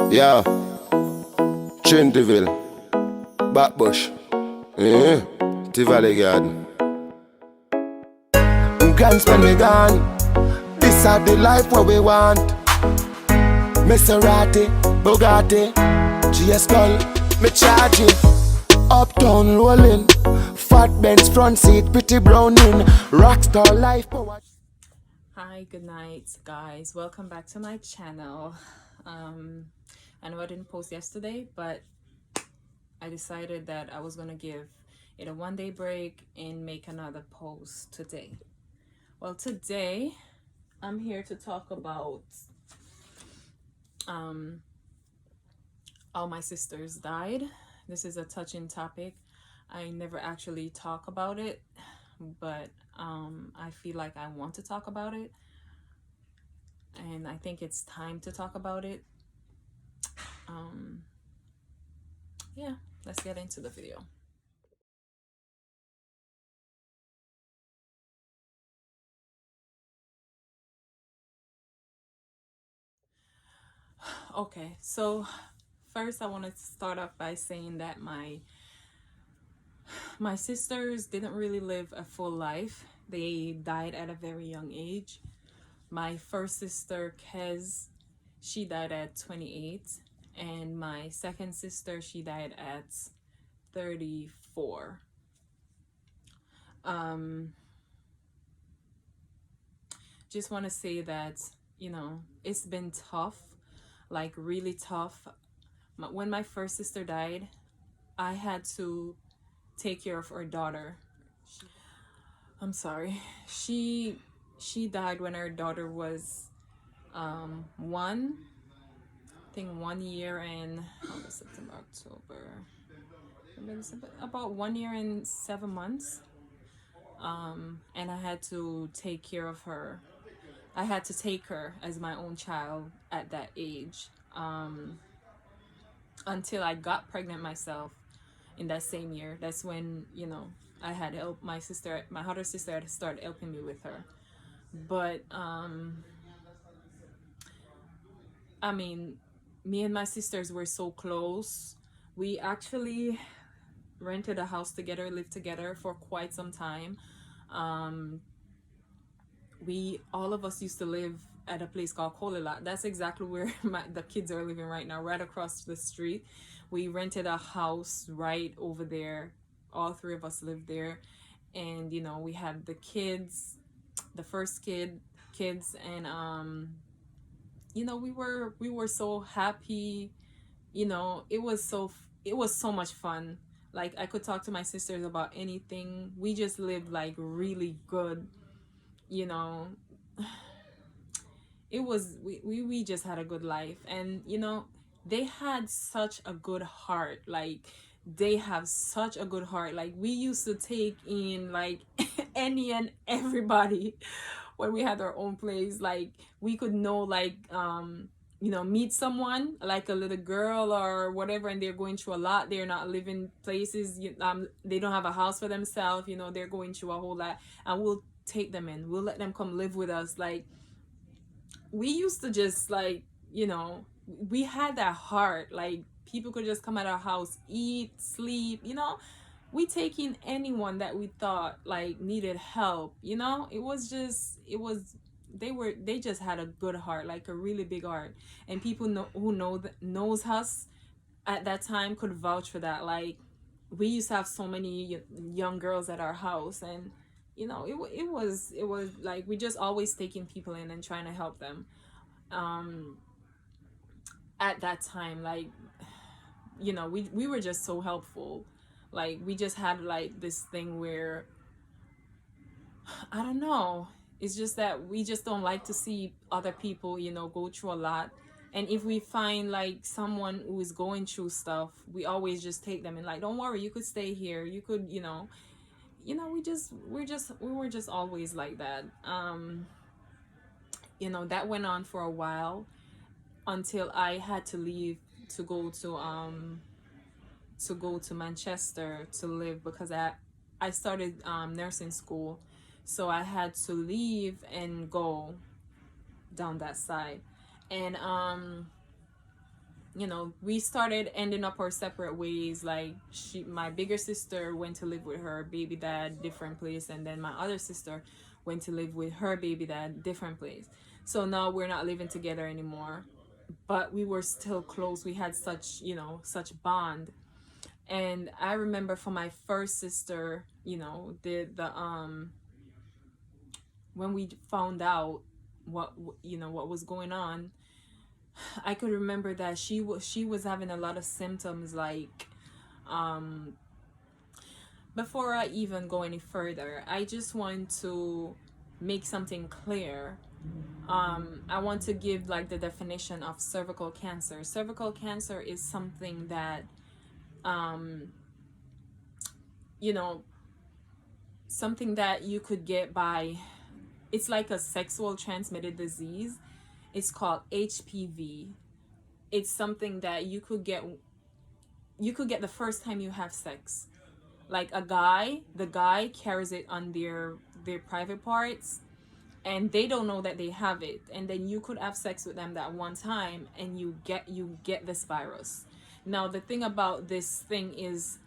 Yeah, Trintyville, Backbush, Tivoli Garden. Can't spend me gone. This are the life what we want. Maserati, Bugatti, GS Gull, me charging. Uptown rolling, fat Benz front seat, pretty browning, rockstar life power. Hi, good night, guys. Welcome back to my channel. I know I didn't post yesterday, but I decided that I was gonna give it a one-day break and make another post today. Well, today I'm here to talk about all my sisters died. This is a touching topic. I never actually talk about it, but I feel like I want to talk about it, and I think it's time to talk about it. Yeah, let's get into the video. Okay, so first I want to start off by saying that my sisters didn't really live a full life. They died at a very young age. My first sister, Kez, she died at 28, and my second sister, she died at 34. Um, just want to say that, it's been tough, like really tough. When my first sister died, I had to take care of her daughter. I'm sorry. She died when her daughter was one, I think 1 year and August, September, October, about 1 year and 7 months. And I had to take care of her. I had to take her as my own child at that age, until I got pregnant myself in that same year. That's when, I had helped my sister, my other sister had started helping me with her. But I mean, me and my sisters were so close. We actually rented a house together, lived together for quite some time. Um, we all of us used to live at a place called Kolila. That's exactly where the kids are living right now, right across the street. We rented a house right over there. All three of us lived there, and we had the kids, the first kids, and we were so happy. It was so much fun. Like, I could talk to my sisters about anything. We just lived like really good, you know it was we just had a good life. And they had such a good heart. Like, they have such a good heart. Like, we used to take in like any and everybody when we had our own place. Like, we could know, like, meet someone like a little girl or whatever, and they're going through a lot. They're not living places, they don't have a house for themselves, they're going through a whole lot, and we'll take them in, we'll let them come live with us. Like, we used to just, like, we had that heart. Like, people could just come at our house, eat, sleep, we take in anyone that we thought like needed help. They just had a good heart, like a really big heart. And people knows us at that time could vouch for that. Like, we used to have so many young girls at our house, and it was like we just always taking people in and trying to help them. um at that time, like, we were just so helpful. Like, we just had like this thing where, I don't know, it's just that we just don't like to see other people go through a lot. And if we find like someone who is going through stuff, we always just take them and, like, don't worry, you could stay here, you could, we were just always like that. That went on for a while, until I had to leave to go to Manchester to live, because I started nursing school. So I had to leave and go down that side. And we started ending up our separate ways. Like my bigger sister went to live with her baby dad, different place, and then my other sister went to live with her baby dad, different place. So now we're not living together anymore, but we were still close. We had such, such bond. And I remember for my first sister, the when we found out what was going on, I could remember that she was having a lot of symptoms, like, before I even go any further, I just want to make something clear. I want to give like the definition of cervical cancer. Cervical cancer is something that, you know, something that you could get by, it's like a sexual transmitted disease. It's called HPV. It's something that you could get the first time you have sex. Like the guy carries it on their private parts, and they don't know that they have it, and then you could have sex with them that one time and you get this virus. Now the thing about this thing is,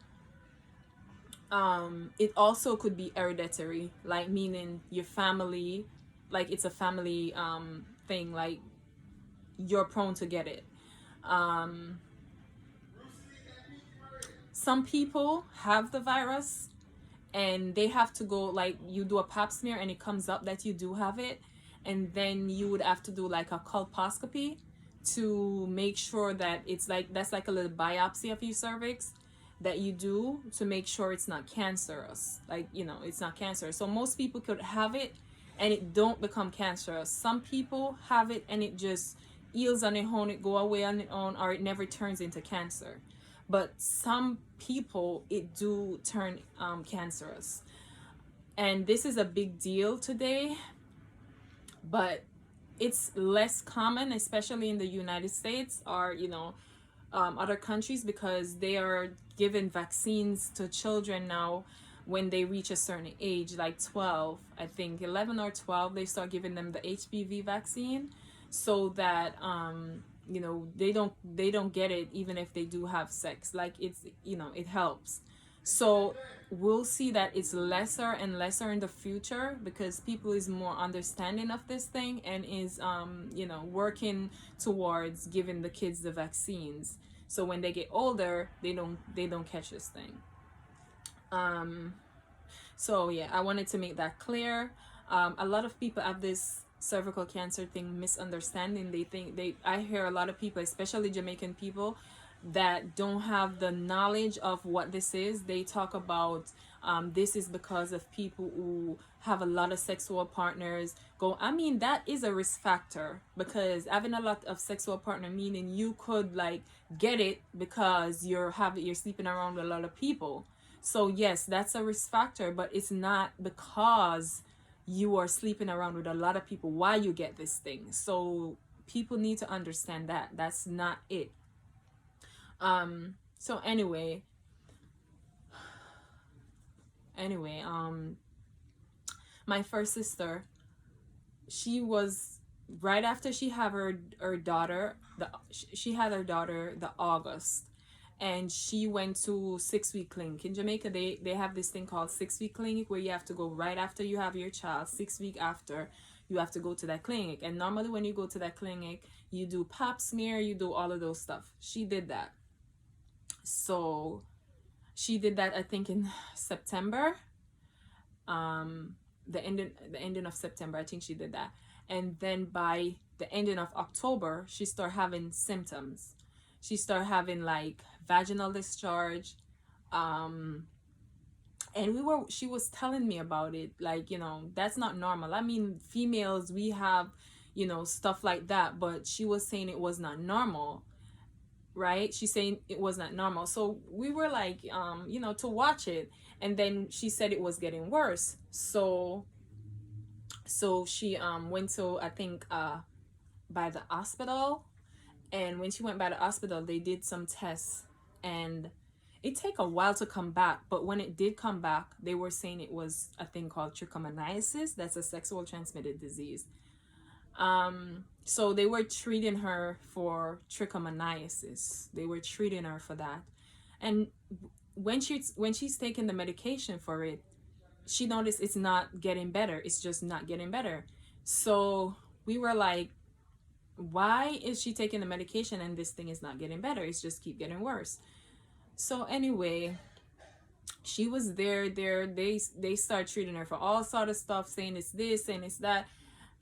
it also could be hereditary, like meaning your family, like it's a family thing, like you're prone to get it. Some people have the virus and they have to go, like, you do a pap smear and it comes up that you do have it, and then you would have to do like a colposcopy to make sure that it's like, that's like a little biopsy of your cervix that you do to make sure it's not cancerous, like, it's not cancerous. So most people could have it and it don't become cancerous. Some people have it and it just heals on its own, it go away on its own, or it never turns into cancer. But some people, it do turn cancerous, and this is a big deal today, but it's less common, especially in the United States or other countries, because they are giving vaccines to children now when they reach a certain age, like 12, I think 11 or 12, they start giving them the HPV vaccine, so that they don't get it even if they do have sex. Like, it's it helps. So we'll see that it's lesser and lesser in the future, because people is more understanding of this thing and is working towards giving the kids the vaccines, so when they get older they don't catch this thing. So yeah, I wanted to make that clear. A lot of people have this cervical cancer thing misunderstanding. I hear a lot of people, especially Jamaican people, that don't have the knowledge of what this is. They talk about this is because of people who have a lot of sexual partners. I mean, that is a risk factor, because having a lot of sexual partner, meaning you could like get it because you're sleeping around with a lot of people. So yes, that's a risk factor, but it's not because you are sleeping around with a lot of people why you get this thing. So people need to understand that that's not it. So anyway, my first sister, she was, right after she had her daughter, she had her daughter the August, and she went to 6-week clinic in Jamaica. They have this thing called 6-week clinic, where you have to go right after you have your child. 6 week after, you have to go to that clinic, and normally when you go to that clinic, you do pap smear, you do all of those stuff. She did that. So she did that, I think, in September, the ending of September, I think she did that. And then by the ending of October, she started having symptoms. She started having like vaginal discharge, and she was telling me about it, like, that's not normal. I mean, females, we have stuff like that, but she was saying it was not normal, right? She's saying it was not normal. So we were like, to watch it, and then she said it was getting worse. So she went to, I think, by the hospital. And when she went by the hospital, they did some tests, and it take a while to come back. But when it did come back, they were saying it was a thing called trichomoniasis. That's a sexual transmitted disease. So they were treating her for trichomoniasis. They were treating her for that. And when she's taking the medication for it, she noticed it's not getting better. It's just not getting better. So we were like, why is she taking the medication and this thing is not getting better? It's just keep getting worse. So anyway, she was there. They start treating her for all sort of stuff, saying it's this and it's that.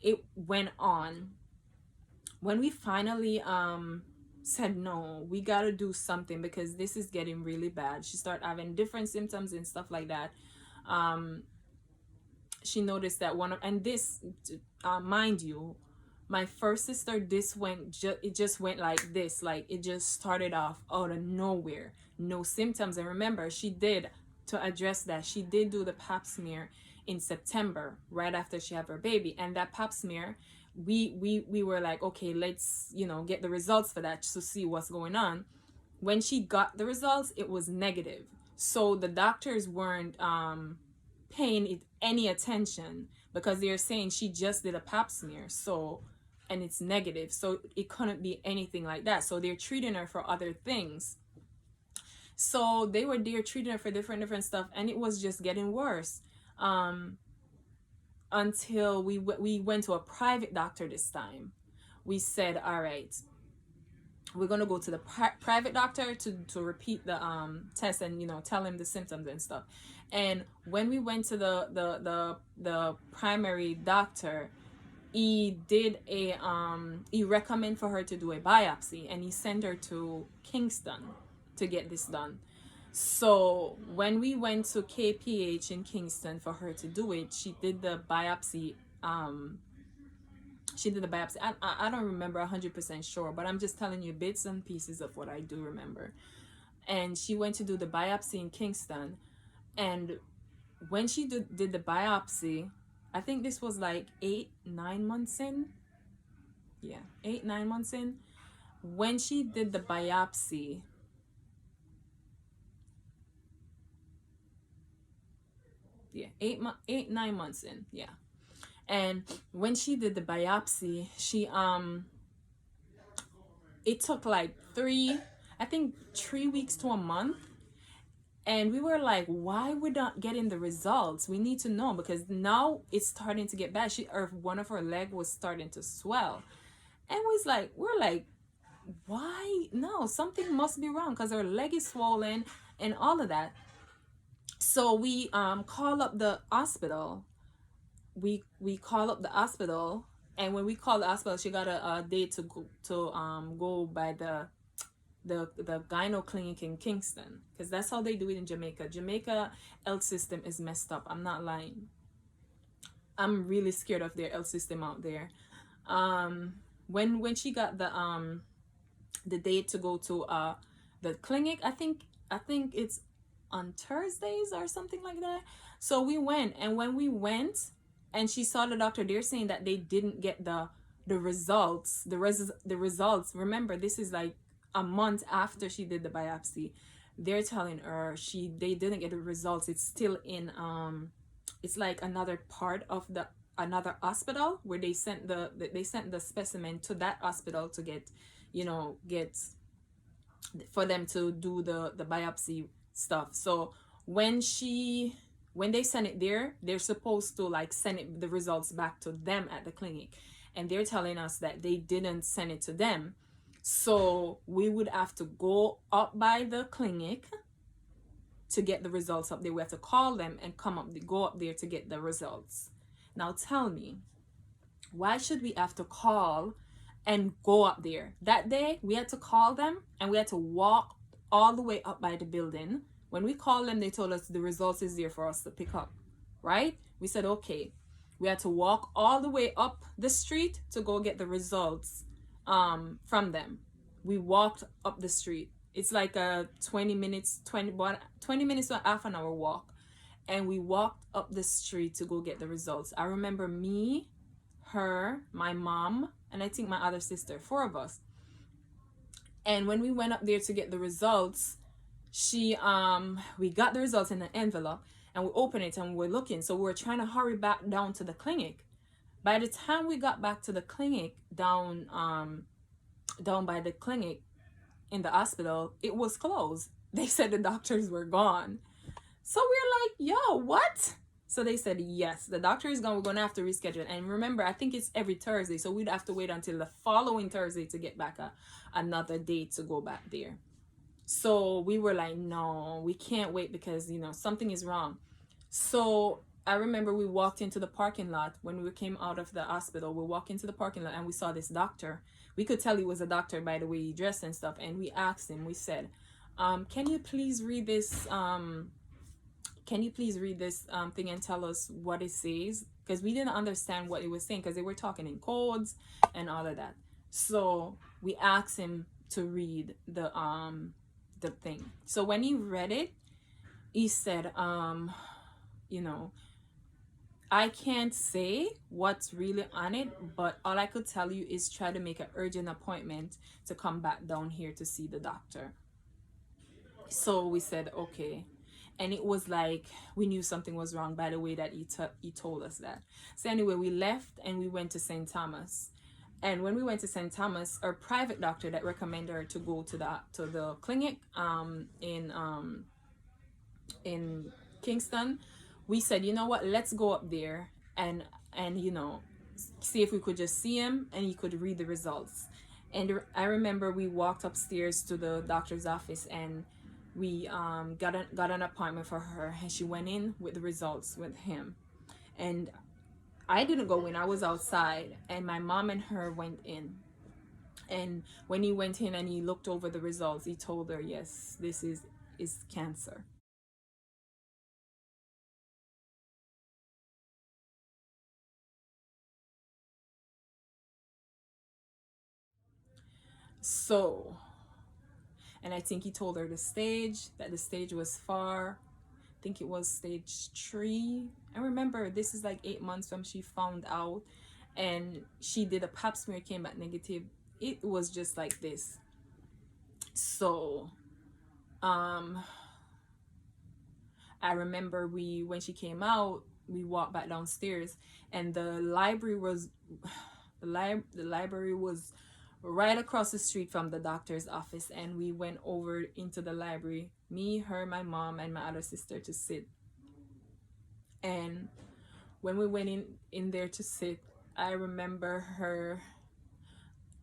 It went on. When we finally said no, we gotta do something because this is getting really bad. She started having different symptoms and stuff like that. She noticed that and this, mind you, my first sister, this went it just went like this, like it just started off out of nowhere, no symptoms. And remember, to address that, she did do the pap smear in September, right after she had her baby. And that pap smear, we were like, okay, let's get the results for that to see what's going on. When she got the results, it was negative. So the doctors weren't paying it any attention because they're saying she just did a pap smear, so, and it's negative, so it couldn't be anything like that. So they're treating her for other things. So they were there treating her for different stuff, and it was just getting worse. Until we went to a private doctor this time. We said, all right, we're going to go to the private doctor to repeat the test and tell him the symptoms and stuff. And when we went to the primary doctor, he did he recommended for her to do a biopsy, and he sent her to Kingston to get this done. So when we went to KPH in Kingston for her to do it, she did the biopsy. I don't remember 100% sure, but I'm just telling you bits and pieces of what I do remember. And she went to do the biopsy in Kingston. And when she did the biopsy, I think this was like 8-9 months in. Yeah, 8-9 months in. When she did the biopsy, yeah, 8-9 months in, yeah. And when she did the biopsy, she it took like 3 weeks to a month. And we were like, why we're not getting the results? We need to know, because now it's starting to get bad. One of her leg was starting to swell. And we're like, why? No, something must be wrong, because her leg is swollen and all of that. So we call up the hospital. We call up the hospital, and when we call the hospital, she got a date to go by the gyno clinic in Kingston, because that's how they do it in Jamaica. Jamaica health system is messed up. I'm not lying. I'm really scared of their health system out there. When she got the date to go to the clinic, I think it's on Thursdays or something like that. So we went, and when we went and she saw the doctor, they're saying that they didn't get the results. The results. Remember, this is like a month after she did the biopsy. They're telling her they didn't get the results. It's still in it's like another part of another hospital where they sent the specimen to that hospital to get for them to do the biopsy stuff. So when they send it there, they're supposed to like send the results back to them at the clinic, and they're telling us that they didn't send it to them. So we would have to go up by the clinic to get the results up there. We have to call them and go up there to get the results. Now tell me, why should we have to call and go up there? That day we had to call them, and we had to walk all the way up by the building. When we called them, they told us the results is there for us to pick up, right? We said, okay. We had to walk all the way up the street to go get the results from them. We walked up the street. It's like a 20 minutes to half an hour walk. And we walked up the street to go get the results. I remember me, her, my mom, and I think my other sister, 4 of us. And when we went up there to get the results, we got the results in an envelope, and we opened it and we were looking. So we were trying to hurry back down to the clinic. By the time we got back to the clinic down by the clinic in the hospital, it was closed. They said the doctors were gone. So we're like, yo, what? So they said, yes, the doctor is gone. We're going to have to reschedule. And remember, I think it's every Thursday. So we'd have to wait until the following Thursday to get back another date to go back there. So we were like, no, we can't wait because, something is wrong. So I remember we walked into the parking lot when we came out of the hospital. We walked into the parking lot and we saw this doctor. We could tell he was a doctor by the way he dressed and stuff. And we asked him, we said, can you please read this thing and tell us what it says? Because we didn't understand what it was saying because they were talking in codes and all of that. So we asked him to read the thing. So when he read it, he said, I can't say what's really on it, but all I could tell you is try to make an urgent appointment to come back down here to see the doctor. So we said, okay. And it was like we knew something was wrong by the way that he told us that. So anyway, we left and we went to St. Thomas. And when we went to St. Thomas, our private doctor that recommended her to go to the clinic in Kingston, we said, you know what, let's go up there and see if we could just see him and he could read the results. And I remember we walked upstairs to the doctor's office and we got an appointment for her, and she went in with the results with him. And I didn't go in, I was outside, and my mom and her went in. And when he went in and he looked over the results, he told her, yes, this is cancer. So, and I think he told her that the stage was far. I think it was stage 3. I remember this is like 8 months from she found out, and she did a pap smear, came back negative. It was just like this. So I remember when she came out, we walked back downstairs, and the library was right across the street from the doctor's office. And we went over into the library, me, her, my mom, and my other sister, to sit. And when we went in there to sit, I remember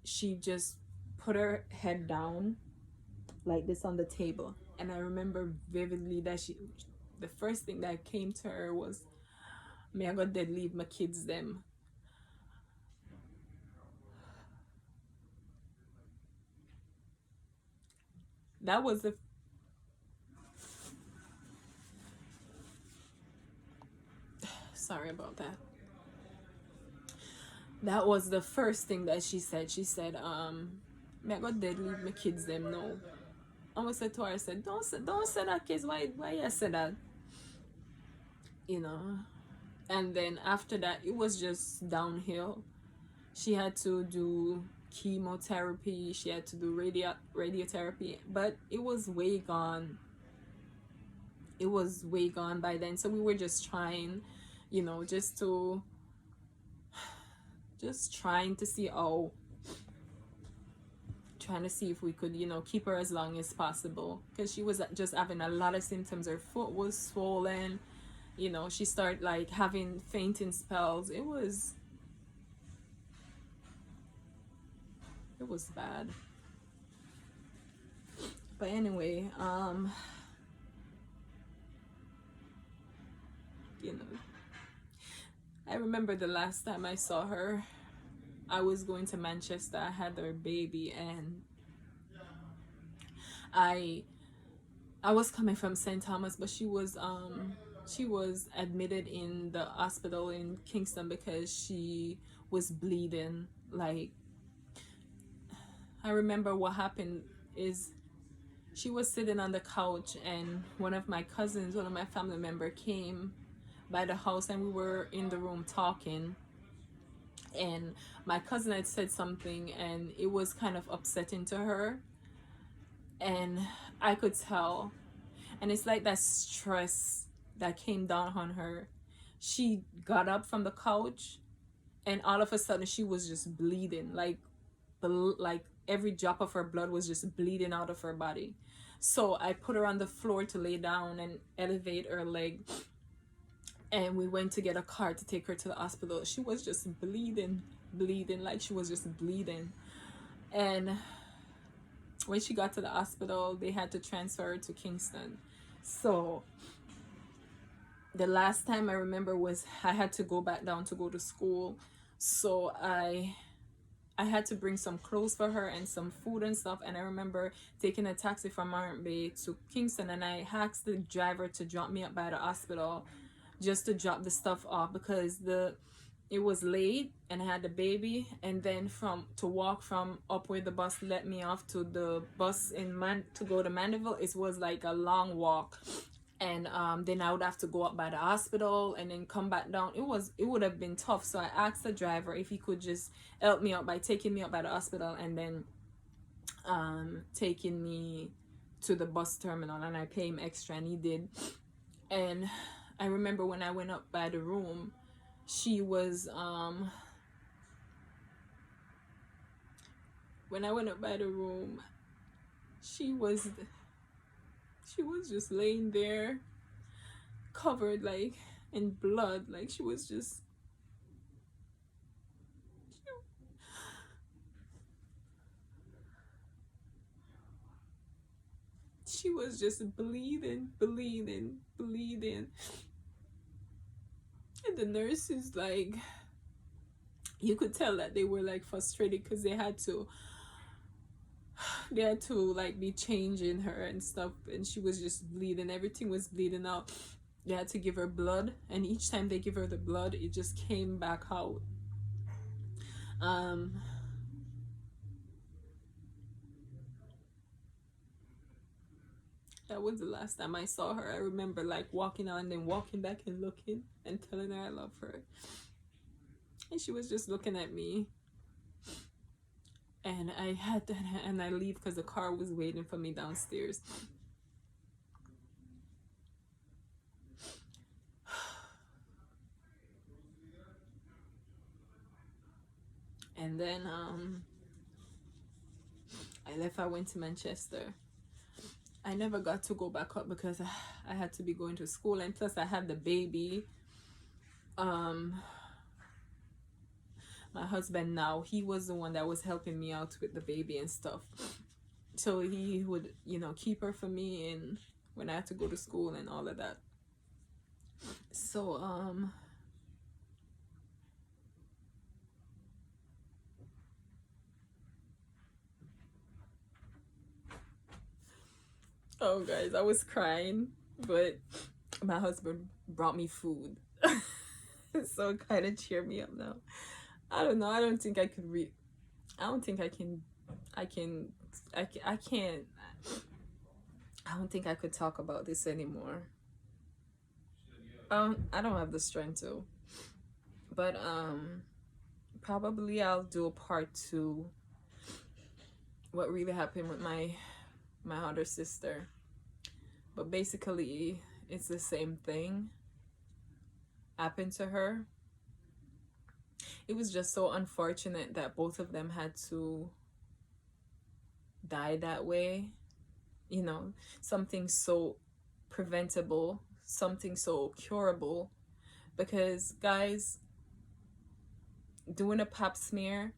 she just put her head down like this on the table. And I remember vividly that the first thing that came to her was, "May I go dead leave my kids them." That was the sorry about that. That was the first thing that she said. She said, "May I go dead leave my kids them now." I said to her, I said, don't say that, kids. Why you say that? You know. And then after that, it was just downhill. She had to do chemotherapy. She had to do radiotherapy, but it was way gone. It was way gone by then. So we were just trying, just trying to see trying to see if we could keep her as long as possible, because she was just having a lot of symptoms. Her foot was swollen, she started like having fainting spells. It was bad. But anyway, I remember the last time I saw her, I was going to Manchester. I had her baby, and I was coming from St. Thomas, but she was admitted in the hospital in Kingston because she was bleeding. Like, I remember what happened is she was sitting on the couch, and one of my family member came by the house, and we were in the room talking, and my cousin had said something and it was kind of upsetting to her, and I could tell, and it's like that stress that came down on her. She got up from the couch and all of a sudden she was just bleeding, like every drop of her blood was just bleeding out of her body. So I put her on the floor to lay down and elevate her leg, and we went to get a car to take her to the hospital. She was just bleeding, like she was just bleeding. And when she got to the hospital, they had to transfer her to Kingston. So the last time I remember was I had to go back down to go to school. So I had to bring some clothes for her and some food and stuff. And I remember taking a taxi from Martin Bay to Kingston, and I asked the driver to drop me up by the hospital just to drop the stuff off, because it was late and I had the baby. And then to walk from up where the bus let me off to the bus to go to Mandeville, it was like a long walk. And then I would have to go up by the hospital and then come back down. It would have been tough. So I asked the driver if he could just help me out by taking me up by the hospital and then taking me to the bus terminal, and I pay him extra, and he did. And I remember when I went up by the room, she was when I went up by the room, she was just laying there covered like in blood. Like she was just bleeding. And the nurses, like, you could tell that they were like frustrated because they had to like be changing her and stuff, and she was just bleeding. Everything was bleeding out. They had to give her blood, and each time they give her the blood, it just came back out. That was the last time I saw her. I remember like walking out and then walking back and looking and telling her I love her, and she was just looking at me. And I had to, and I leave because the car was waiting for me downstairs. And then I left. I went to Manchester. I never got to go back up because I had to be going to school, and plus I had the baby. My husband now, he was the one that was helping me out with the baby and stuff. So he would, keep her for me and when I had to go to school and all of that. So oh guys, I was crying, but my husband brought me food. So it kind of cheered me up now. I don't know. I don't think I could I don't think I can. I can't. I don't think I could talk about this anymore. I don't have the strength to. But probably I'll do a part 2. What really happened with my other sister. But basically, it's the same thing happened to her. It was just so unfortunate that both of them had to die that way. Something so preventable, something so curable. Because guys, doing a pap smear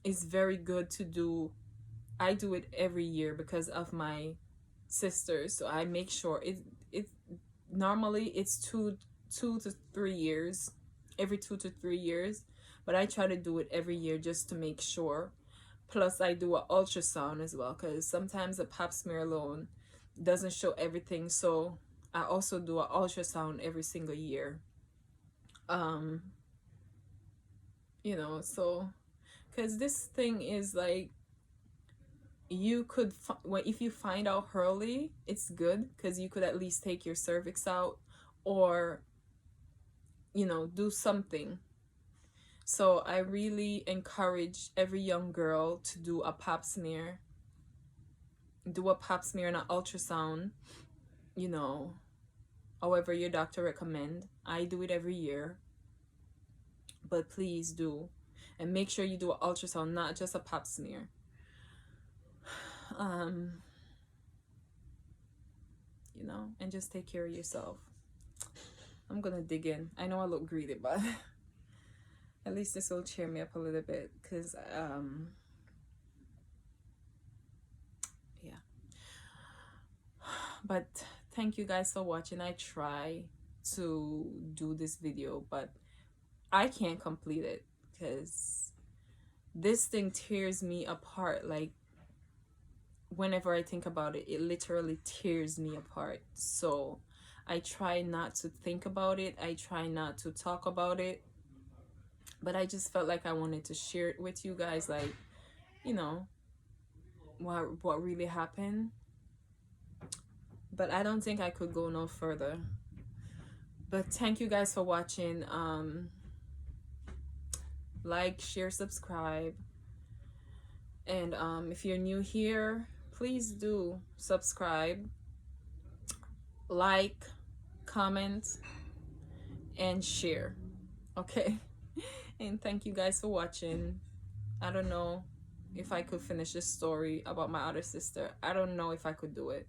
is very good to do. I do it every year because of my sisters, so I make sure it normally it's 2 to 3 years, every 2 to 3 years, but I try to do it every year just to make sure. Plus I do an ultrasound as well, because sometimes a pap smear alone doesn't show everything, so I also do an ultrasound every single year. So because this thing is like, you could if you find out early, it's good, because you could at least take your cervix out or do something. So I really encourage every young girl to do a pap smear and an ultrasound, however your doctor recommend. I do it every year. but please do. And make sure you do an ultrasound, not just a pap smear. You know, and just take care of yourself. I'm gonna dig in. I know I look greedy, but at least this will cheer me up a little bit, because yeah. But thank you guys for watching. I try to do this video, but I can't complete it because this thing tears me apart. Like, whenever I think about it, it literally tears me apart. So I try not to think about it. I try not to talk about it. But I just felt like I wanted to share it with you guys, like, you know, what really happened. But I don't think I could go no further. But thank you guys for watching. Like, share, subscribe. And if you're new here, please do subscribe, like, comment, and share. Okay? And thank you guys for watching. I don't know if I could finish this story about my other sister. I don't know if I could do it,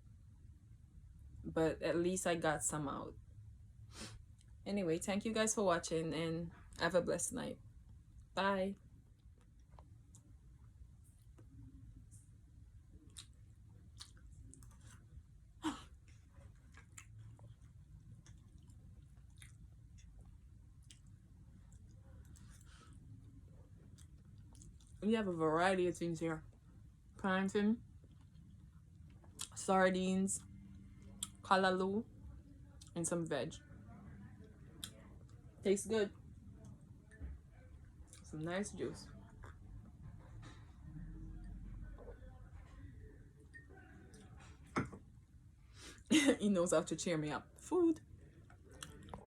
but at least I got some out. Anyway, thank you guys for watching, and have a blessed night. Bye. We have a variety of things here: plantain, sardines, callaloo, and some veg. Tastes good. Some nice juice. He knows how to cheer me up. Food.